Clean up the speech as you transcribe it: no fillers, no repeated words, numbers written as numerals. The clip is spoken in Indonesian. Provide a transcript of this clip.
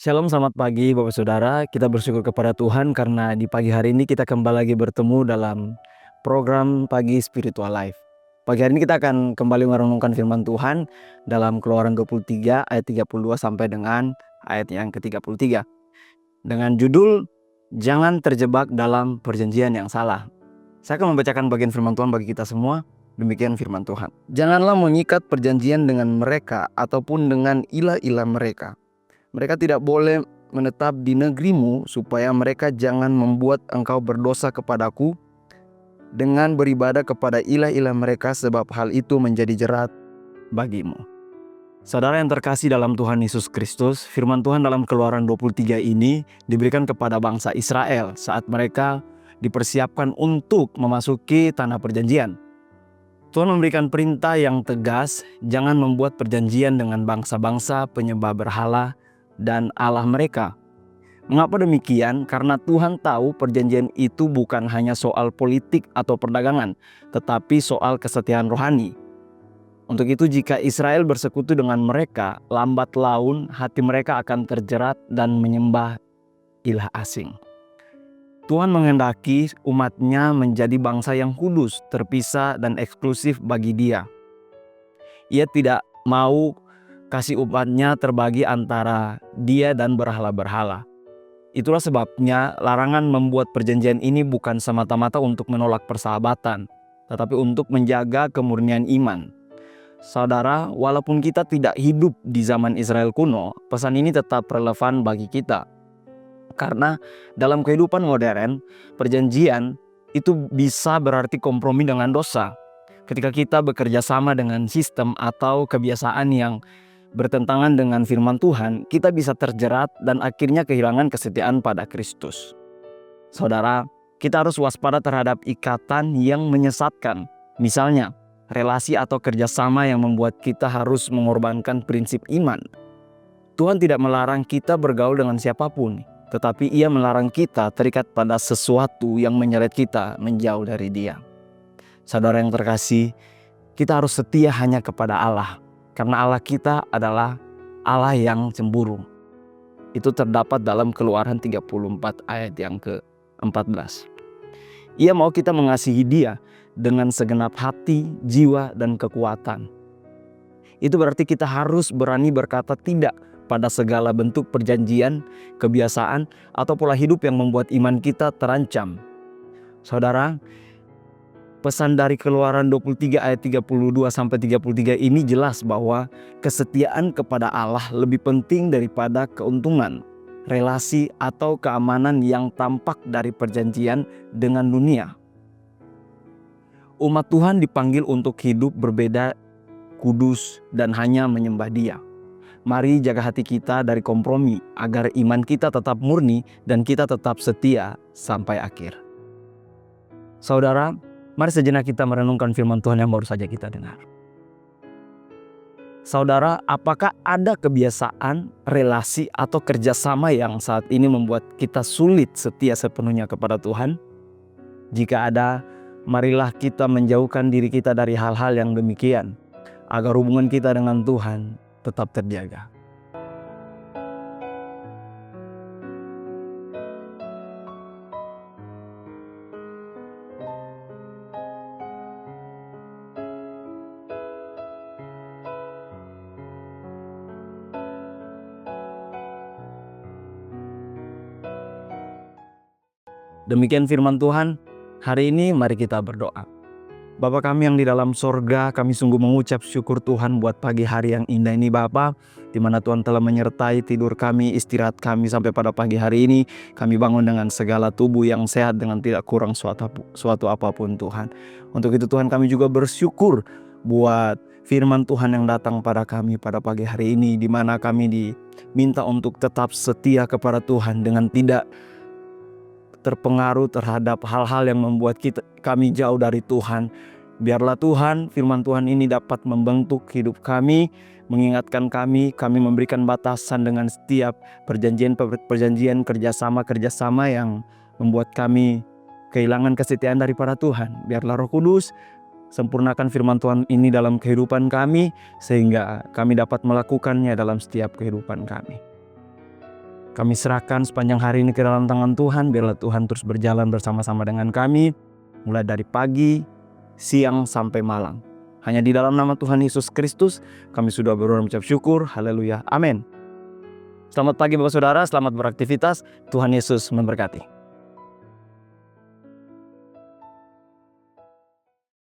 Shalom, selamat pagi Bapak Saudara. Kita bersyukur kepada Tuhan karena di pagi hari ini kita kembali lagi bertemu dalam program Pagi Spiritual Life. Pagi hari ini kita akan kembali merenungkan firman Tuhan dalam Keluaran 23 ayat 32 sampai dengan ayat yang ke-33. Dengan judul, Jangan Terjebak Dalam Perjanjian yang Salah. Saya akan membacakan bagian firman Tuhan bagi kita semua. Demikian firman Tuhan. Janganlah mengikat perjanjian dengan mereka ataupun dengan ilah-ilah mereka. Mereka tidak boleh menetap di negerimu supaya mereka jangan membuat engkau berdosa kepadaku dengan beribadah kepada ilah-ilah mereka, sebab hal itu menjadi jerat bagimu. Saudara yang terkasih dalam Tuhan Yesus Kristus, firman Tuhan dalam Keluaran 23 ini diberikan kepada bangsa Israel saat mereka dipersiapkan untuk memasuki tanah perjanjian. Tuhan memberikan perintah yang tegas, jangan membuat perjanjian dengan bangsa-bangsa penyembah berhala dan Allah mereka. Mengapa demikian? Karena Tuhan tahu perjanjian itu bukan hanya soal politik atau perdagangan, tetapi soal kesetiaan rohani. Untuk itu jika Israel bersekutu dengan mereka, lambat laun hati mereka akan terjerat dan menyembah ilah asing. Tuhan menghendaki umatnya menjadi bangsa yang kudus, terpisah dan eksklusif bagi Dia. Ia tidak mau kasih umatnya terbagi antara Dia dan berhala-berhala. Itulah sebabnya larangan membuat perjanjian ini bukan semata-mata untuk menolak persahabatan, tetapi untuk menjaga kemurnian iman. Saudara, walaupun kita tidak hidup di zaman Israel kuno, pesan ini tetap relevan bagi kita. Karena dalam kehidupan modern, perjanjian itu bisa berarti kompromi dengan dosa. Ketika kita bekerja sama dengan sistem atau kebiasaan yang bertentangan dengan firman Tuhan, kita bisa terjerat dan akhirnya kehilangan kesetiaan pada Kristus. Saudara, kita harus waspada terhadap ikatan yang menyesatkan. Misalnya, relasi atau kerjasama yang membuat kita harus mengorbankan prinsip iman. Tuhan tidak melarang kita bergaul dengan siapapun, tetapi Ia melarang kita terikat pada sesuatu yang menyeret kita menjauh dari Dia. Saudara yang terkasih, kita harus setia hanya kepada Allah, karena Allah kita adalah Allah yang cemburu. Itu terdapat dalam Keluaran 34 ayat yang ke-14. Ia mau kita mengasihi Dia dengan segenap hati, jiwa, dan kekuatan. Itu berarti kita harus berani berkata tidak pada segala bentuk perjanjian, kebiasaan, atau pola hidup yang membuat iman kita terancam. Saudara, pesan dari Keluaran 23 ayat 32 sampai 33 ini jelas bahwa kesetiaan kepada Allah lebih penting daripada keuntungan, relasi, atau keamanan yang tampak dari perjanjian dengan dunia. Umat Tuhan dipanggil untuk hidup berbeda, kudus, dan hanya menyembah Dia. Mari jaga hati kita dari kompromi agar iman kita tetap murni dan kita tetap setia sampai akhir. Saudara, mari sejenak kita merenungkan firman Tuhan yang baru saja kita dengar. Saudara, apakah ada kebiasaan, relasi, atau kerjasama yang saat ini membuat kita sulit setia sepenuhnya kepada Tuhan? Jika ada, marilah kita menjauhkan diri kita dari hal-hal yang demikian, agar hubungan kita dengan Tuhan tetap terjaga. Demikian firman Tuhan. Hari ini mari kita berdoa. Bapa kami yang di dalam sorga, kami sungguh mengucap syukur Tuhan buat pagi hari yang indah ini Bapa, di mana Tuhan telah menyertai tidur kami, istirahat kami sampai pada pagi hari ini. Kami bangun dengan segala tubuh yang sehat dengan tidak kurang suatu apapun Tuhan. Untuk itu Tuhan kami juga bersyukur buat firman Tuhan yang datang pada kami pada pagi hari ini, di mana kami diminta untuk tetap setia kepada Tuhan dengan tidak terpengaruh terhadap hal-hal yang membuat kami jauh dari Tuhan. Biarlah Tuhan, firman Tuhan ini dapat membentuk hidup kami, mengingatkan kami memberikan batasan dengan setiap perjanjian kerjasama yang membuat kami kehilangan kesetiaan daripada Tuhan. Biarlah Roh Kudus sempurnakan firman Tuhan ini dalam kehidupan kami, sehingga kami dapat melakukannya dalam setiap kehidupan kami. Kami serahkan sepanjang hari ini ke dalam tangan Tuhan. Biarlah Tuhan terus berjalan bersama-sama dengan kami, mulai dari pagi, siang, sampai malam. Hanya di dalam nama Tuhan Yesus Kristus kami sudah berdoa mengucap syukur. Haleluya. Amin. Selamat pagi Bapak Saudara, selamat beraktivitas. Tuhan Yesus memberkati.